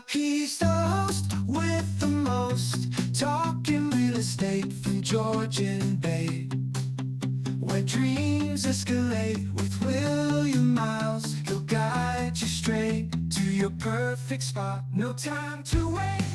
He's the host with the most, talking real estate from Georgian Bay, where dreams escalate with William Myles. He'll guide you straight to your perfect spot. No time to wait.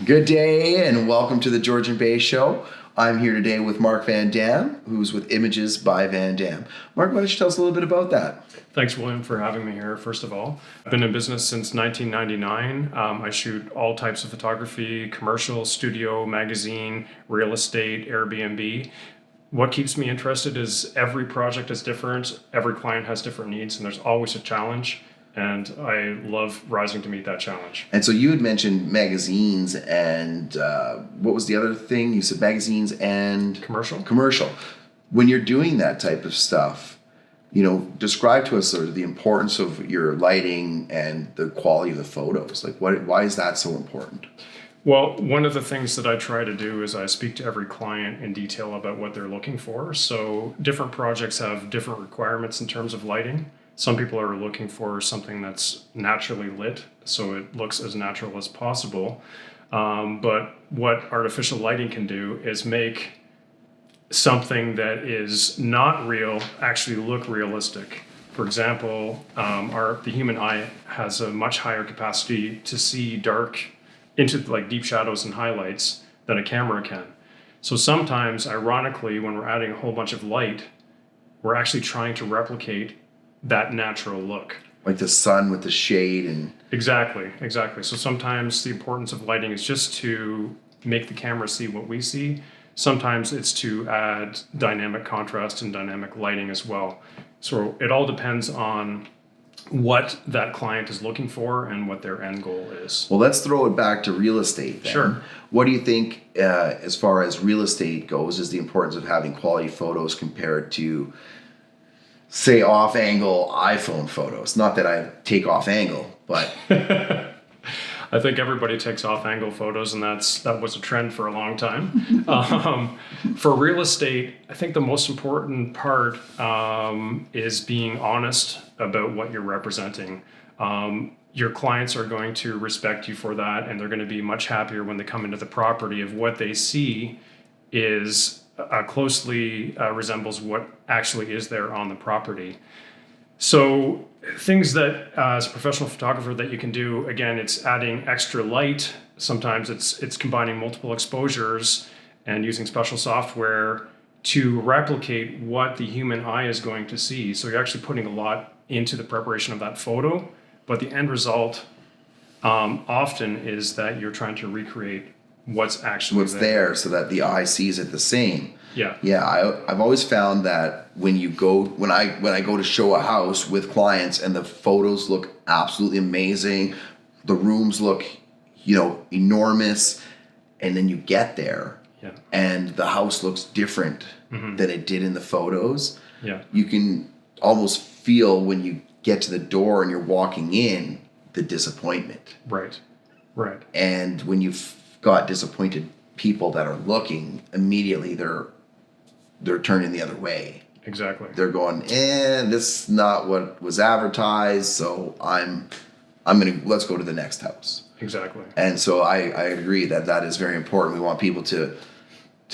Good day and welcome to the Georgian Bay Show. I'm here today with Mark Van Dam, who's with Images by Van Dam. Mark, why don't you tell us a little bit about that? Thanks, William, for having me here, first of all. I've been in business since 1999. I shoot all types of photography, commercial, studio, magazine, real estate, Airbnb. What keeps me interested is every project is different, every client has different needs, and there's always a challenge. And I love rising to meet that challenge. And so you had mentioned magazines and what was the other thing? You said magazines and... Commercial. When you're doing that type of stuff, describe to us sort of the importance of your lighting and the quality of the photos. Like, why is that so important? Well, one of the things that I try to do is I speak to every client in detail about what they're looking for. So different projects have different requirements in terms of lighting. Some people are looking for something that's naturally lit, so it looks as natural as possible. But what artificial lighting can do is make something that is not real actually look realistic. For example, the human eye has a much higher capacity to see dark into like deep shadows and highlights than a camera can. So sometimes, ironically, when we're adding a whole bunch of light, we're actually trying to replicate that natural look. Like the sun with the shade and... Exactly. So sometimes the importance of lighting is just to make the camera see what we see. Sometimes it's to add dynamic contrast and dynamic lighting as well. So it all depends on what that client is looking for and what their end goal is. Well, let's throw it back to real estate then. Sure. What do you think, as far as real estate goes, is the importance of having quality photos compared to, say, off-angle iPhone photos? Not that I take off-angle, but... I think everybody takes off-angle photos, and that was a trend for a long time. For real estate, I think the most important part is being honest about what you're representing. Your clients are going to respect you for that, and they're going to be much happier when they come into the property if what they see is closely resembles what actually is there on the property. So things that as a professional photographer that you can do, again, it's adding extra light. Sometimes it's combining multiple exposures and using special software to replicate what the human eye is going to see. So you're actually putting a lot into the preparation of that photo, but the end result often is that you're trying to recreate what's there so that the eye sees it the same. Yeah. I've always found that when I go to show a house with clients and the photos look absolutely amazing, the rooms look, enormous, and then you get there and the house looks different than it did in the photos. Yeah. You can almost feel when you get to the door and you're walking in the disappointment. Right. And when you've got disappointed people that are looking, immediately they're turning the other way. Exactly. They're going, this is not what was advertised, so let's go to the next house. Exactly. And so I agree that is very important. We want people to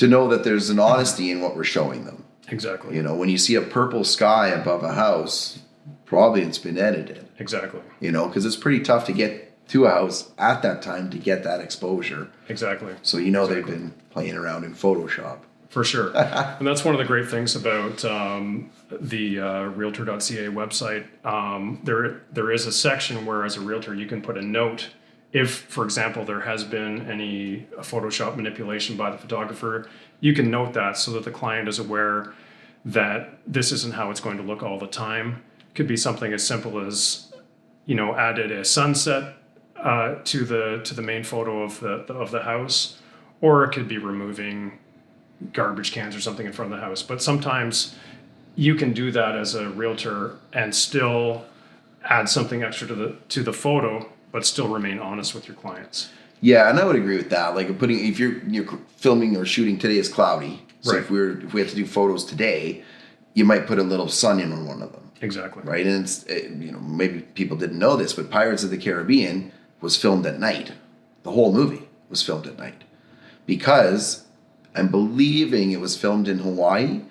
know that there's an honesty in what we're showing them. Exactly. When you see a purple sky above a house, probably it's been edited. Exactly. Because it's pretty tough to get to a house at that time to get that exposure. Exactly. So They've been playing around in Photoshop. For sure. And that's one of the great things about the Realtor.ca website. There is a section where, as a realtor, you can put a note if, for example, there has been any Photoshop manipulation by the photographer. You can note that so that the client is aware that this isn't how it's going to look all the time. It could be something as simple as, added a sunset to the main photo of the house, or it could be removing garbage cans or something in front of the house. But sometimes you can do that as a realtor and still add something extra to the photo, but still remain honest with your clients. Yeah, and I would agree with that. Like if you're filming or shooting today is cloudy. So Right. if we had to do photos today, you might put a little sun in on one of them. Exactly. Right? And maybe people didn't know this, but Pirates of the Caribbean was filmed at night. The whole movie was filmed at night. Because I'm believing it was filmed in Hawaii.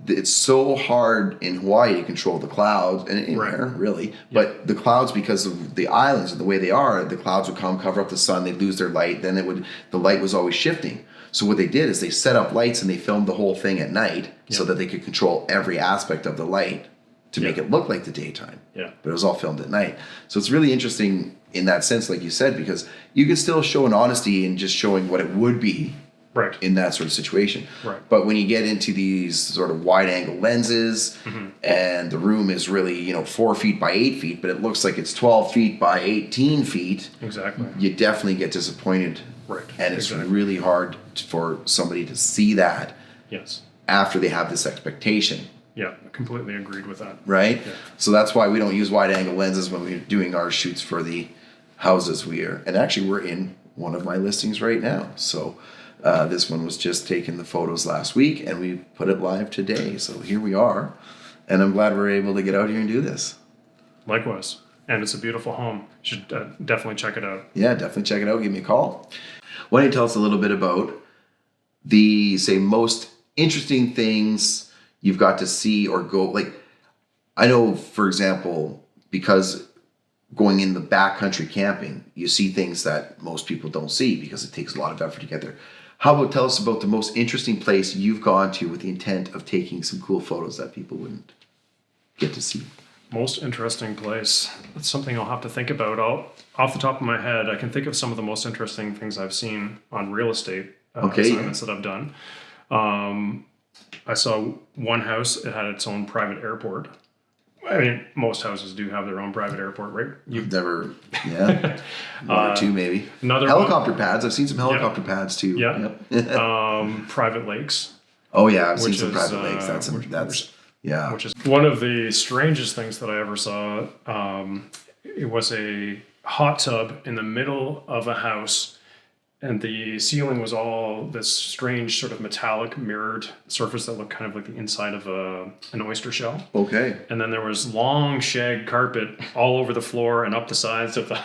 It's so hard in Hawaii to control the clouds, and anywhere really. But the clouds, because of the islands and the way they are, the clouds would come, cover up the sun, they'd lose their light. Then the light was always shifting. So what they did is they set up lights and they filmed the whole thing at night so that they could control every aspect of the light to make it look like the daytime. Yeah. But it was all filmed at night. So it's really interesting in that sense, like you said, because you can still show an honesty in just showing what it would be. Right. In that sort of situation. Right. But when you get into these sort of wide angle lenses and the room is really, 4 feet by 8 feet, but it looks like it's 12 feet by 18 feet. Exactly. You definitely get disappointed. Right. And it's really hard for somebody to see that. Yes. After they have this expectation. Yeah, I completely agreed with that. Right? Yeah. So that's why we don't use wide angle lenses when we're doing our shoots for the houses and actually we're in one of my listings right now. So this one was just taking the photos last week and we put it live today. So here we are. And I'm glad we're able to get out here and do this. Likewise. And it's a beautiful home. You should definitely check it out. Yeah, definitely check it out. Give me a call. Why don't you tell us a little bit about the, say, most interesting things you've got to see or go. Like, I know, for example, because going in the backcountry camping, you see things that most people don't see because it takes a lot of effort to get there. How about tell us about the most interesting place you've gone to with the intent of taking some cool photos that people wouldn't get to see? Most interesting place. That's something I'll have to think about. Off the top of my head, I can think of some of the most interesting things I've seen on real estate assignments that I've done. I saw one house, it had its own private airport. I mean, most houses do have their own private airport, right? You've never, one or two maybe. Another helicopter pads. I've seen some helicopter pads too. Yeah. Yep. Private lakes. Oh yeah, I've seen some private lakes. That's which is one of the strangest things that I ever saw. It was a hot tub in the middle of a house, and the ceiling was all this strange sort of metallic mirrored surface that looked kind of like the inside of an oyster shell. Okay. And then there was long shag carpet all over the floor and up the sides of the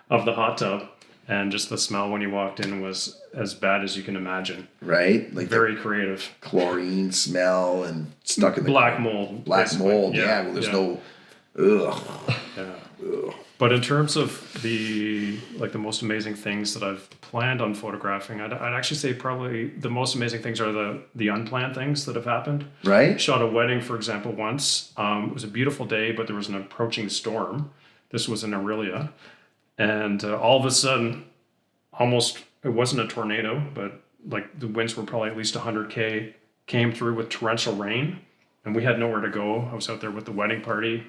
hot tub. And just the smell when you walked in was as bad as you can imagine. Right? Like very creative. Chlorine smell and stuck in the black mold. Black mold, yeah. Well, there's no ugh. Yeah. Ugh. But in terms of the most amazing things that I've planned on photographing, I'd actually say probably the most amazing things are the unplanned things that have happened. Right. Shot a wedding, for example, once. It was a beautiful day, but there was an approaching storm. This was in Aurelia. And all of a sudden, it wasn't a tornado, but like the winds were probably at least 100 came through with torrential rain, and we had nowhere to go. I was out there with the wedding party.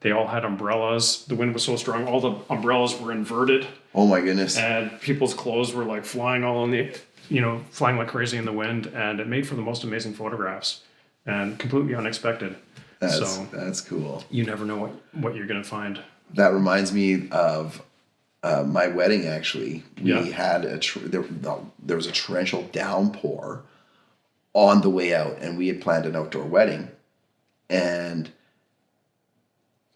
They all had umbrellas. The wind was so strong, all the umbrellas were inverted. Oh my goodness. And people's clothes were like flying all in flying like crazy in the wind, and it made for the most amazing photographs and completely unexpected. That's cool. You never know what you're going to find. That reminds me of my wedding, actually. We had there was a torrential downpour on the way out, and we had planned an outdoor wedding. And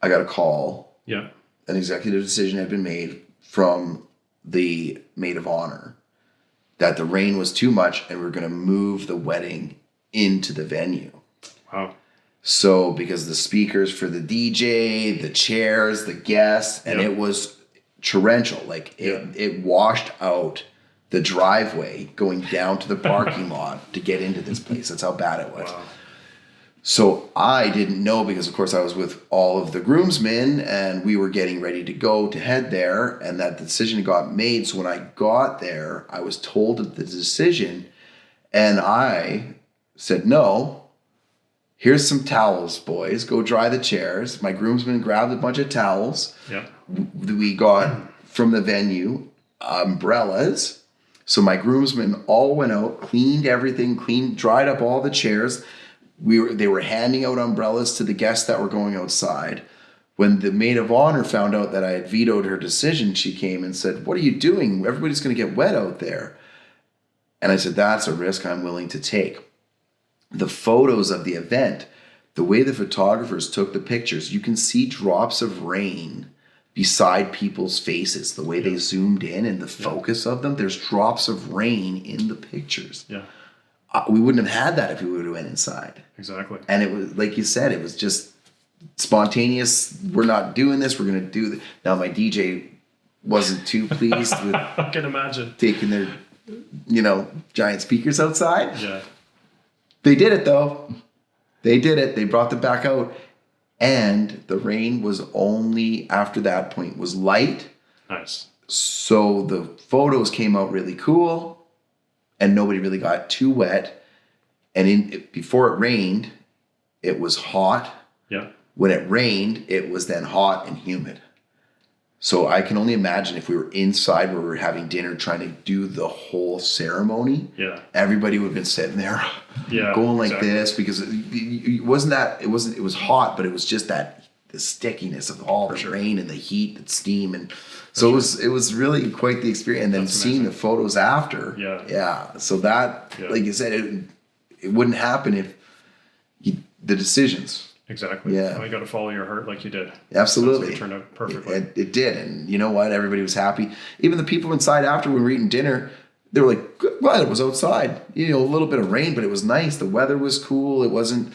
I got a call. Yeah. An executive decision had been made from the maid of honor that the rain was too much and we were going to move the wedding into the venue. Wow. So because the speakers for the DJ, the chairs, the guests, and it was torrential. Like it washed out the driveway going down to the parking lot to get into this place. That's how bad it was. Wow. So I didn't know because, of course, I was with all of the groomsmen and we were getting ready to head there, and that decision got made. So when I got there, I was told of the decision, and I said, no, here's some towels, boys. Go dry the chairs. My groomsmen grabbed a bunch of towels. Yeah. We got from the venue umbrellas. So my groomsmen all went out, cleaned everything, dried up all the chairs. They were handing out umbrellas to the guests that were going outside. When the maid of honor found out that I had vetoed her decision, she came and said, "What are you doing? Everybody's going to get wet out there." And I said, "That's a risk I'm willing to take." the photos of the event, the way the photographers took the pictures, you can see drops of rain beside people's faces, the way they zoomed in and the focus of them. There's drops of rain in the pictures. Yeah. We wouldn't have had that if we would have went inside. Exactly. And it was, like you said, it was just spontaneous. We're not doing this. We're going to do this. Now, my DJ wasn't too pleased with I can imagine. taking their, giant speakers outside. Yeah. They did it, though. They did it. They brought them back out. And the rain was only, after that point, was light. Nice. So the photos came out really cool. And nobody really got too wet. And before it rained, it was hot. Yeah. When it rained, it was then hot and humid. So I can only imagine if we were inside where we were having dinner trying to do the whole ceremony. Yeah. Everybody would have been sitting there Yeah, going like exactly. this, because it was hot, but it was just the stickiness of all the rain and the heat and steam. And so it was really quite the experience. And then That's seeing amazing. the photos after. Yeah. Yeah. So that, Yeah. like you said, it wouldn't happen if the decisions. Exactly. Yeah. Well, you got to follow your heart like you did. Absolutely. It turned out perfectly. It did. And you know what? Everybody was happy. Even the people inside after when we were eating dinner, they were like, glad it was outside. A little bit of rain, but it was nice. The weather was cool. It wasn't,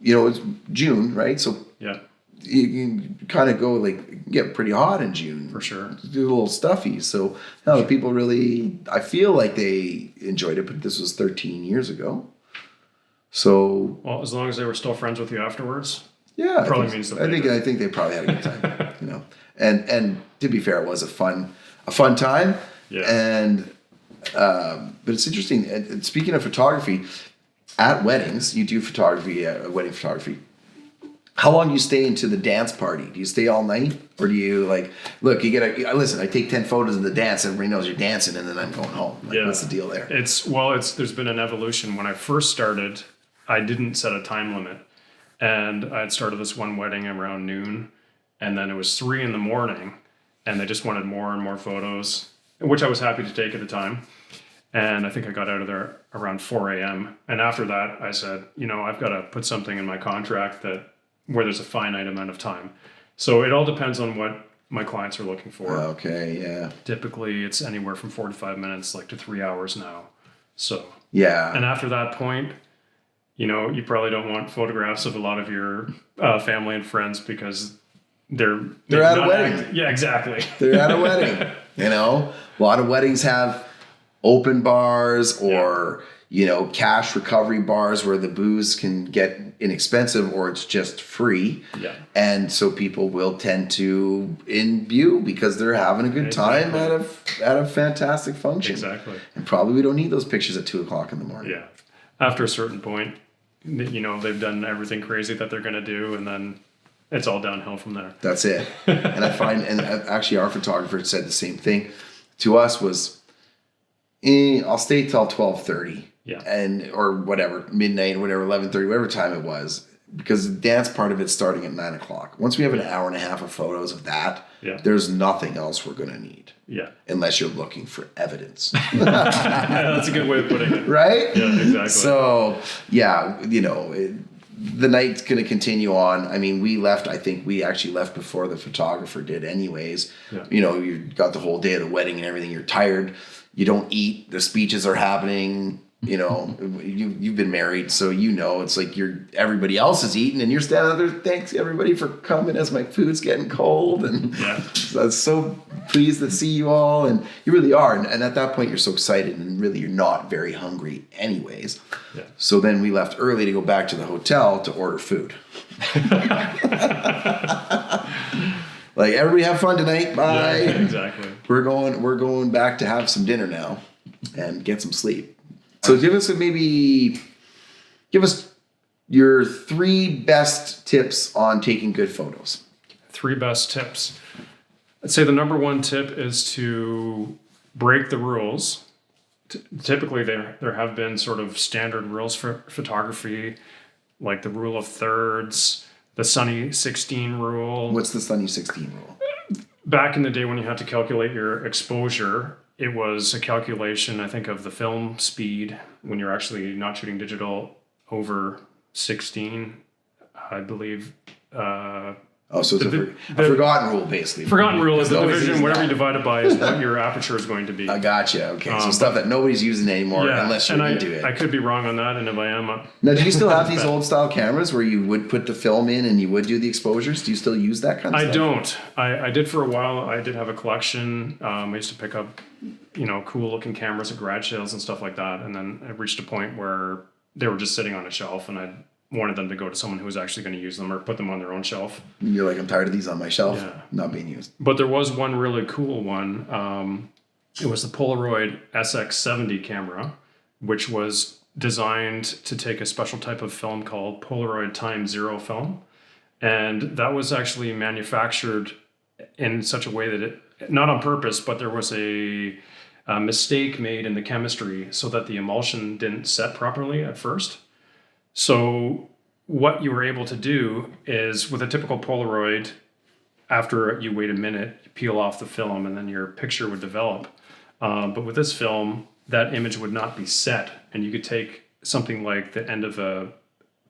it's June, right? So Yeah. you kind of go get pretty hot in June. For sure. Do a little stuffy. So the people really, I feel like they enjoyed it, but this was 13 years ago. So Well, as long as they were still friends with you afterwards. yeah, Probably means that they I think they probably had a good time, And to be fair, it was a fun time. Yeah. And but it's interesting. And speaking of photography, at weddings, you do photography, wedding photography. How long do you stay into the dance party? Do you stay all night, or do you look? You gotta listen. I take 10 photos of the dance. Everybody knows you're dancing, and then I'm going home. What's the deal there? There's been an evolution. When I first started, I didn't set a time limit, and I had started this one wedding around noon, and then it was 3 a.m, and they just wanted more and more photos, which I was happy to take at the time. And I think I got out of there around 4 a.m. And after that, I said, I've got to put something in my contract where there's a finite amount of time. So it all depends on what my clients are looking for. Okay, yeah. Typically, it's anywhere from 45 minutes, to 3 hours now. So Yeah. and after that point, you probably don't want photographs of a lot of your family and friends because they're at a not wedding. Yeah, exactly. They're at a wedding. A lot of weddings have open bars or cash recovery bars where the booze can get inexpensive or it's just free. Yeah. And so people will tend to imbue because they're having a good time at a fantastic function. Exactly. And probably we don't need those pictures at 2:00 in the morning. Yeah. After a certain point, they've done everything crazy that they're going to do, and then it's all downhill from there. That's it. And I find, and actually our photographer said the same thing to us was, I'll stay till 12:30. Yeah. Or whatever, midnight, whatever, 11:30, whatever time it was, because the dance part of it's starting at 9:00. Once we have an hour and a half of photos of that, there's nothing else we're going to need. Yeah. Unless you're looking for evidence. Yeah, that's a good way of putting it. Right? Yeah, exactly. So, the night's going to continue on. I mean, I think we actually left before the photographer did anyways. Yeah. You got the whole day of the wedding and everything. You're tired. You don't eat. The speeches are happening. You've been married, so it's like everybody else is eating and you're standing there. Thanks everybody for coming as my food's getting cold, and I'm so pleased to see you all, and you really are. And at that point, you're so excited, and really you're not very hungry, anyways. Yeah. So then we left early to go back to the hotel to order food. Like, everybody have fun tonight. Bye. Yeah, exactly. We're going back to have some dinner now and get some sleep. So give us your 3 best tips on taking good photos. 3 best tips. I'd say the number 1 tip is to break the rules. Typically, there have been sort of standard rules for photography, like the rule of thirds, the Sunny 16 rule. What's the Sunny 16 rule? Back in the day when you had to calculate your exposure, it was a calculation, I think, of the film speed when you're actually not shooting digital over 16, I believe. So it's a forgotten rule, basically. Forgotten rule is the Nobody's division, using whatever that. you divide it by is what your aperture is going to be. I gotcha. Okay, so stuff that nobody's using anymore unless you're into it. I could be wrong on that, and if I am, Now, do you still have these old style cameras where you would put the film in and you would do the exposures? Do you still use that kind of stuff? I don't. I did for a while. I did have a collection. I used to pick up, cool looking cameras at garage sales and stuff like that. And then I reached a point where they were just sitting on a shelf, and I wanted them to go to someone who was actually going to use them or put them on their own shelf. You're like, I'm tired of these on my shelf, Yeah. not being used. But there was one really cool one. It was the Polaroid SX70 camera, which was designed to take a special type of film called Polaroid Time Zero film. And that was actually manufactured in such a way that it, not on purpose, but there was a mistake made in the chemistry so that the emulsion didn't set properly at first. So what you were able to do is, with a typical Polaroid, after you wait a minute, you peel off the film and then your picture would develop. But with this film, that image would not be set. And you could take something like the end of a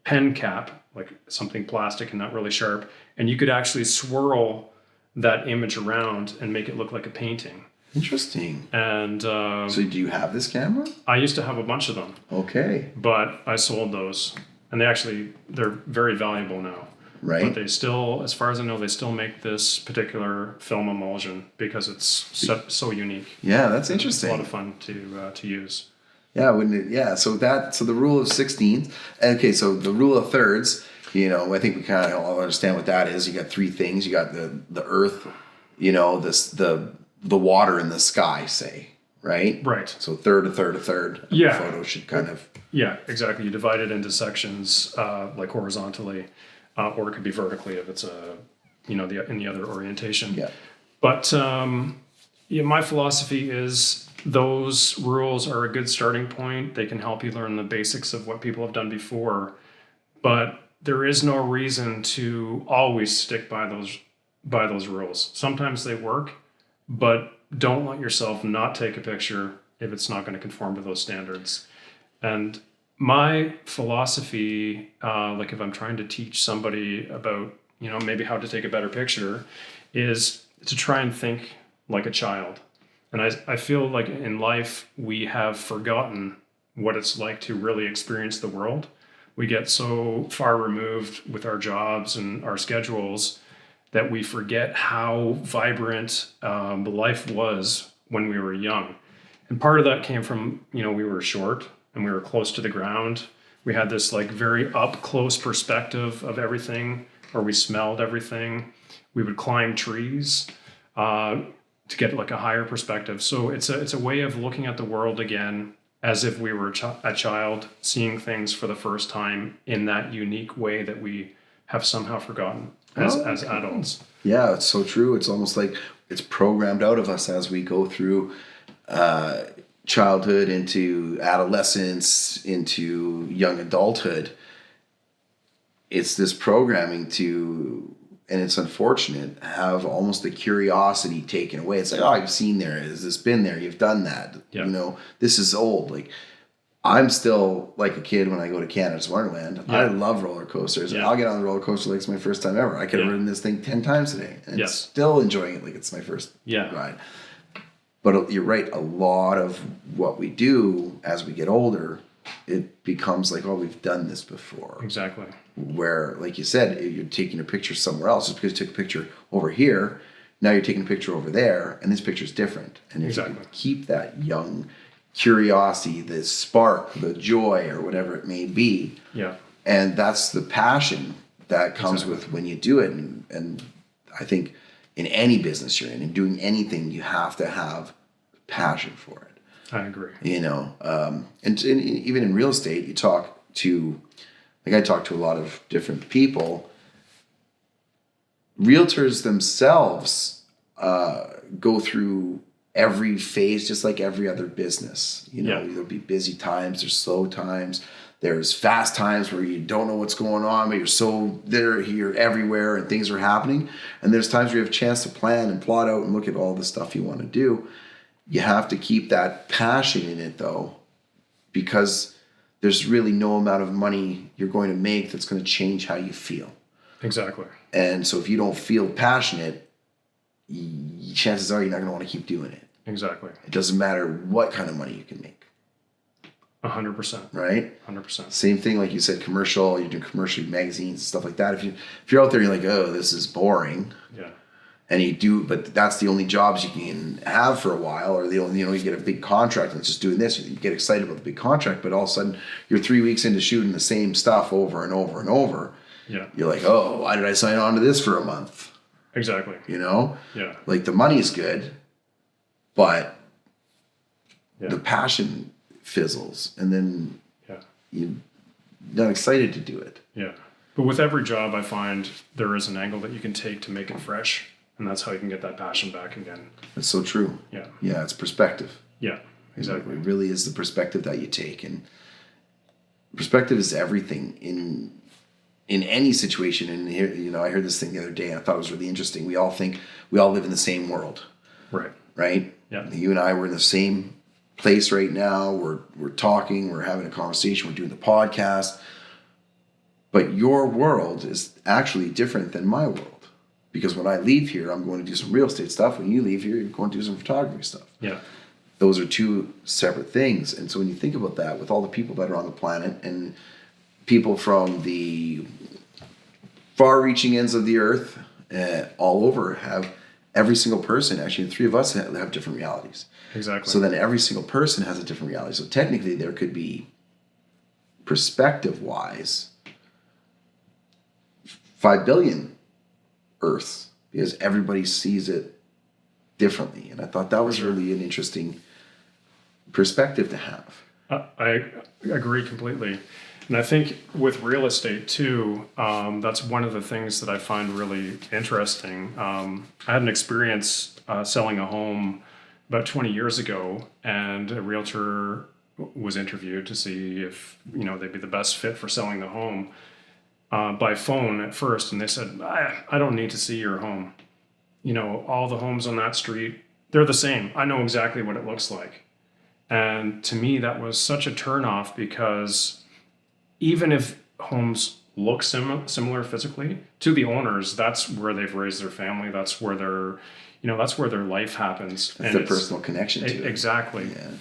pen cap, like something plastic and not really sharp, and you could actually swirl that image around and make it look like a painting. Interesting. And so do you have this camera? I used to have a bunch of them. Okay. But I sold those, and they're very valuable now. Right. But they still, as far as I know, they still make this particular film emulsion because it's so unique. Yeah, that's interesting. It's a lot of fun to use. Yeah, wouldn't it? Yeah. So the rule of 16. Okay, so the rule of thirds. I think we kind of all understand what that is. You got three things. You got the earth. The water and the sky, say, right? Right. So a third. Yeah. The photo should kind of. Yeah, exactly. You divide it into sections, like horizontally, or it could be vertically if it's in the other orientation. Yeah. But my philosophy is those rules are a good starting point. They can help you learn the basics of what people have done before, but there is no reason to always stick by those rules. Sometimes they work, but don't let yourself not take a picture if it's not going to conform to those standards. And my philosophy, like if I'm trying to teach somebody about, maybe how to take a better picture, is to try and think like a child. And I feel like in life, we have forgotten what it's like to really experience the world. We get so far removed with our jobs and our schedules that we forget how vibrant life was when we were young. And part of that came from, we were short and we were close to the ground. We had this like very up close perspective of everything, or we smelled everything. We would climb trees to get like a higher perspective. So it's a way of looking at the world again as if we were a child, seeing things for the first time in that unique way that we have somehow forgotten as adults. Yeah, it's so true. It's almost like it's programmed out of us as we go through childhood into adolescence, into young adulthood. It's this programming to, and it's unfortunate, have almost the curiosity taken away. It's like, oh, you've seen there. Has this been there? You've done that. Yeah. This is old. Like, I'm still like a kid when I go to Canada's Wonderland. Yeah. I love roller coasters. Yeah. I'll get on the roller coaster like it's my first time ever. I could have ridden this thing 10 times today and still enjoying it like it's my first ride. But you're right. A lot of what we do as we get older, it becomes like, oh, we've done this before. Exactly. Where, like you said, you're taking a picture somewhere else. Just because you took a picture over here, now you're taking a picture over there, and this picture's different. And if you can keep that young curiosity, the spark, the joy, or whatever it may be. Yeah. And that's the passion that comes with when you do it. And I think in any business you're in doing anything, you have to have passion for it. I agree. And even in real estate, I talk to a lot of different people. Realtors themselves go through every phase just like every other business. There'll be busy times, there's slow times, there's fast times where you don't know what's going on, but you're everywhere and things are happening. And there's times where you have a chance to plan and plot out and look at all the stuff you want to do. You have to keep that passion in it though, because there's really no amount of money you're going to make that's going to change how you feel. Exactly. And so if you don't feel passionate, chances are you're not going to want to keep doing it. Exactly. It doesn't matter what kind of money you can make. 100%. Right? 100%. Same thing, like you said, commercial, you're doing commercial magazines and stuff like that. If you're out there, you're like, oh, this is boring. Yeah. And you do, but that's the only jobs you can have for a while, or the only, you get a big contract and it's just doing this. You get excited about the big contract, but all of a sudden you're 3 weeks into shooting the same stuff over and over and over. Yeah. You're like, oh, why did I sign on to this for a month? Exactly. Yeah. Like the money's good, but Yeah. the passion fizzles, and then Yeah. you're not excited to do it. Yeah. But with every job, I find there is an angle that you can take to make it fresh. And that's how you can get that passion back again. That's so true. Yeah. Yeah, it's perspective. Yeah. Exactly. It really is the perspective that you take, and perspective is everything in any situation. And here, I heard this thing the other day, and I thought it was really interesting. We all think we all live in the same world, Right. right? Yeah. You and I were in the same place right now. We're talking, we're having a conversation, we're doing the podcast. But your world is actually different than my world. Because when I leave here, I'm going to do some real estate stuff. When you leave here, you're going to do some photography stuff. Yeah. Those are two separate things. And so when you think about that, with all the people that are on the planet, and people from the far-reaching ends of the earth, all over, have every single person, actually the three of us have different realities. Exactly. So then every single person has a different reality. So technically there could be, perspective-wise, 5 billion Earths, because everybody sees it differently. And I thought that was really an interesting perspective to have. I agree completely. And I think with real estate too, that's one of the things that I find really interesting. I had an experience selling a home about 20 years ago, and a realtor was interviewed to see if they'd be the best fit for selling the home by phone at first. And they said, I don't need to see your home. All the homes on that street, they're the same. I know exactly what it looks like. And to me, that was such a turnoff, because even if homes look similar physically to the owners, that's where they've raised their family. That's where that's where their life happens. It's the personal connection to it. Exactly. Yeah.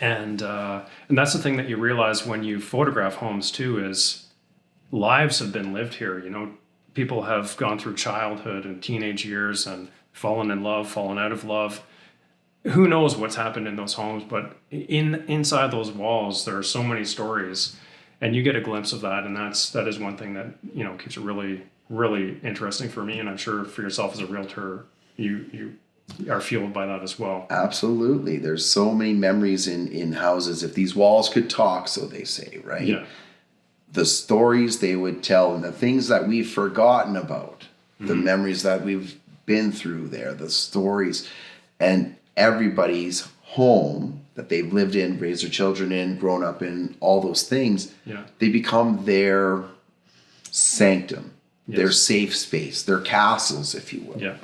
And that's the thing that you realize when you photograph homes too, is lives have been lived here. People have gone through childhood and teenage years and fallen in love, fallen out of love. Who knows what's happened in those homes, but inside those walls, there are so many stories, and you get a glimpse of that. And that is one thing that, keeps it really, really interesting for me. And I'm sure for yourself as a realtor, you are fueled by that as well. Absolutely. There's so many memories in houses. If these walls could talk, so they say, right? Yeah. The stories they would tell, and the things that we've forgotten about, the memories that we've been through there, the stories, and everybody's home that they've lived in, raised their children in, grown up in, all those things, they become their sanctum, their safe space, their castles, if you will. Yeah.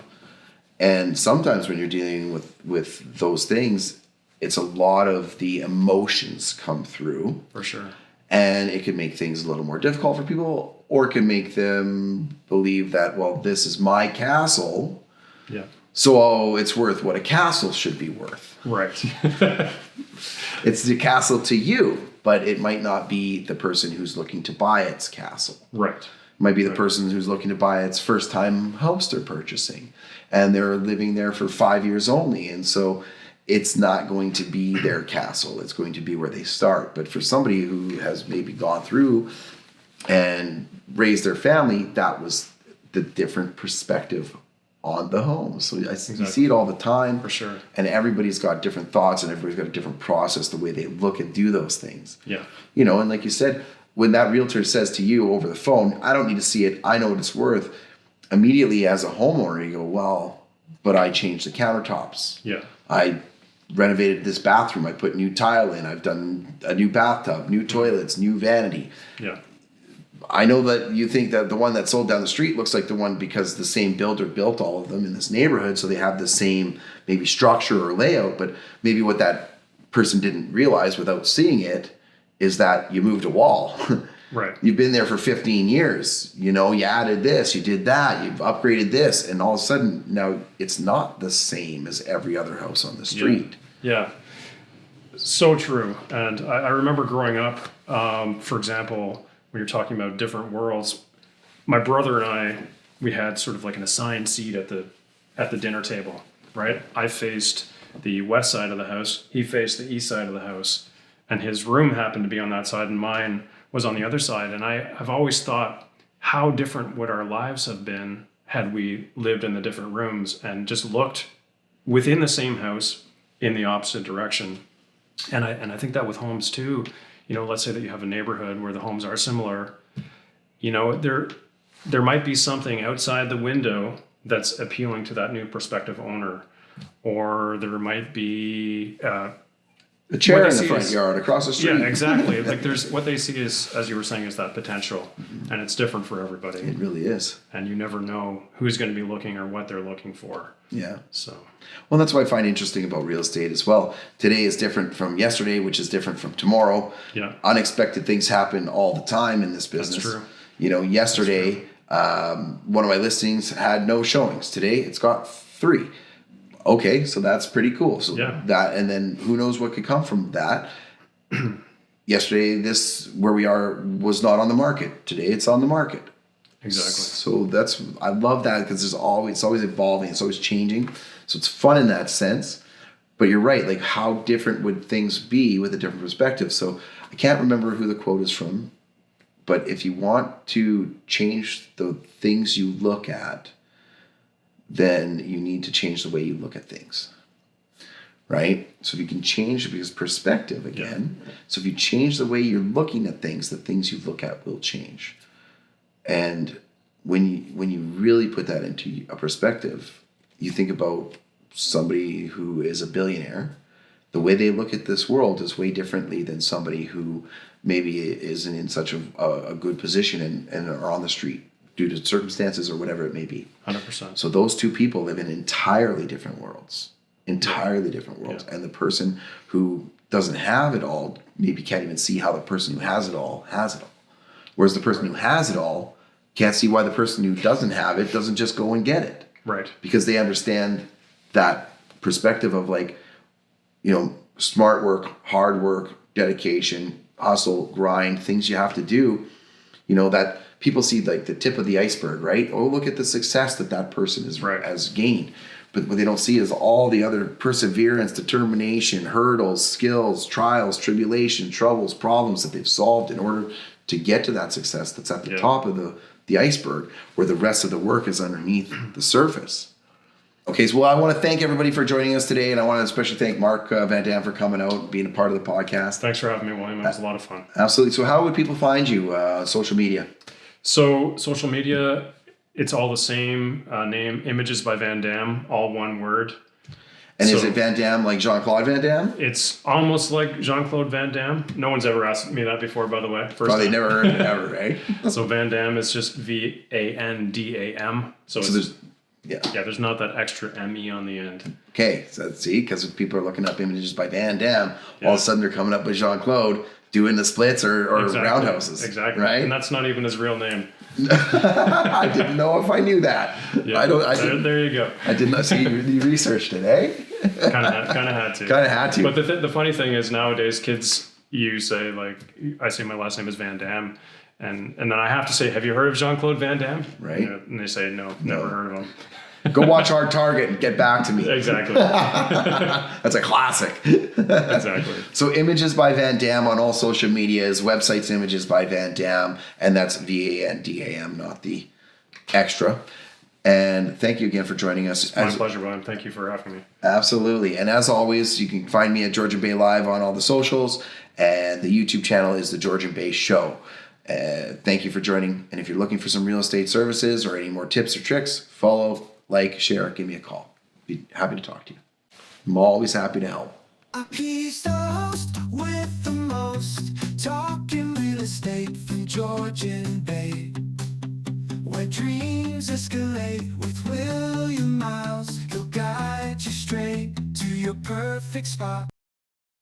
And sometimes when you're dealing with those things, it's a lot of the emotions come through. For sure. And it can make things a little more difficult for people, or it can make them believe that, well, this is my castle. Yeah. So it's worth what a castle should be worth. Right. It's the castle to you, but it might not be the person who's looking to buy its castle. Right. It might be the person who's looking to buy its first time house they're purchasing, and they're living there for 5 years only. And so it's not going to be their castle. It's going to be where they start. But for somebody who has maybe gone through and raised their family, that was the different perspective on the home. So you see it all the time. For sure. And everybody's got different thoughts, and everybody's got a different process, the way they look and do those things. Yeah. And like you said, when that realtor says to you over the phone, I don't need to see it, I know what it's worth, immediately as a homeowner, you go, well, but I changed the countertops. Yeah. I renovated this bathroom. I put new tile in. I've done a new bathtub, new toilets, new vanity. Yeah. I know that you think that the one that sold down the street looks like the one because the same builder built all of them in this neighborhood, so they have the same maybe structure or layout, but maybe what that person didn't realize without seeing it is that you moved a wall. Right. You've been there for 15 years. You know, you added this, you did that, you've upgraded this, and all of a sudden now it's not the same as every other house on the street. Yeah. So true. And I remember growing up, for example, when you're talking about different worlds, my brother and I, we had sort of like an assigned seat at the dinner table, right? I faced the west side of the house, he faced the east side of the house, and his room happened to be on that side and mine was on the other side. And I've always thought, how different would our lives have been had we lived in the different rooms and just looked within the same house in the opposite direction. And I think that with homes too, you know, let's say that you have a neighborhood where the homes are similar, you know, there might be something outside the window that's appealing to that new prospective owner, or there might be A chair What in they the see front is- yard across the street. yeah, exactly. Like there's what they see is, as you were saying, is that potential, and it's different for everybody, It really is. and you never know who's going to be looking or what they're looking for. Yeah. So Well, that's what I find interesting about real estate as well. Today is different from yesterday, which is different from tomorrow. yeah, Unexpected things happen all the time in this business. true. You know, yesterday, one of my listings had no showings. Today, it's got 3. Okay, so that's pretty cool. So Yeah. that, and then who knows what could come from that. Yesterday, this where we are was not on the market. Today, it's on the market. exactly. So that's, I love that because it's always evolving. It's always changing. So it's fun in that sense. But you're right. Like, how different would things be with a different perspective? So I can't remember who the quote is from, but if you want to change the things you look at, then you need to change the way you look at things. Right? So if you can change, because perspective again. So if you change the way you're looking at things, the things you look at will change. And when you really put that into a perspective, you think about somebody who is a billionaire. The way they look at this world is way differently than somebody who maybe isn't in such a good position and are on the street due to circumstances or whatever it may be. 100%. So those two people live in entirely different worlds. Entirely different worlds. Yeah. And the person who doesn't have it all maybe can't even see how the person who has it all has it all. Whereas the person who has it all can't see why the person who doesn't have it doesn't just go and get it. Right. Because they understand that perspective of, like, you know, smart work, hard work, dedication, hustle, grind, things you have to do, you know, that people see like the tip of the iceberg, right? Oh, look at the success that person has gained. But what they don't see is all the other perseverance, determination, hurdles, skills, trials, tribulation, troubles, problems that they've solved in order to get to that success that's at the top of the iceberg, where the rest of the work is underneath the surface. Okay, so I want to thank everybody for joining us today, and I want to especially thank Mark Van Dam for coming out and being a part of the podcast. Thanks for having me, William. It was a lot of fun. Absolutely. So how would people find you? Social media? So social media, it's all the same name, Images by Van Dam, all one word. And is So- it Van Dam like Jean-Claude Van Damme? It's almost like Jean-Claude Van Damme. No one's ever asked me that before, by the way. First Probably time. never heard it ever, right? So Van Damme is just Vandam. So, So it's, there's, there's not that extra ME on the end. okay, so see, because if people are looking up images by Van Damme, all Yeah. of a sudden they're coming up with Jean-Claude doing the splits or roundhouses. Exactly. Right? And that's not even his real name. I didn't know if I knew that. Yeah. There you go. I did not see you researched it, eh? Kind of had to. Kind of had to. But the funny thing is nowadays kids, you say like, I say my last name is Van Damme. And then I have to say, have you heard of Jean-Claude Van Damme? Right. And they say, no, never heard of him. Go watch Hard Target and get back to me. Exactly. That's a classic. Exactly. So Images by Van Dam on all social medias, websites Images by Van Dam, and that's Vandam, not the extra. And thank you again for joining us. My pleasure, William. Thank you for having me. Absolutely. And as always, you can find me at Georgian Bay Live on all the socials, and the YouTube channel is the Georgian Bay Show. Thank you for joining. And if you're looking for some real estate services or any more tips or tricks, follow, like, share, give me a call. Be happy to talk to you. I'm always happy to help. He's the host with the most, talking real estate from Georgian Bay, where dreams escalate with William Myles. He'll guide you straight to your perfect spot.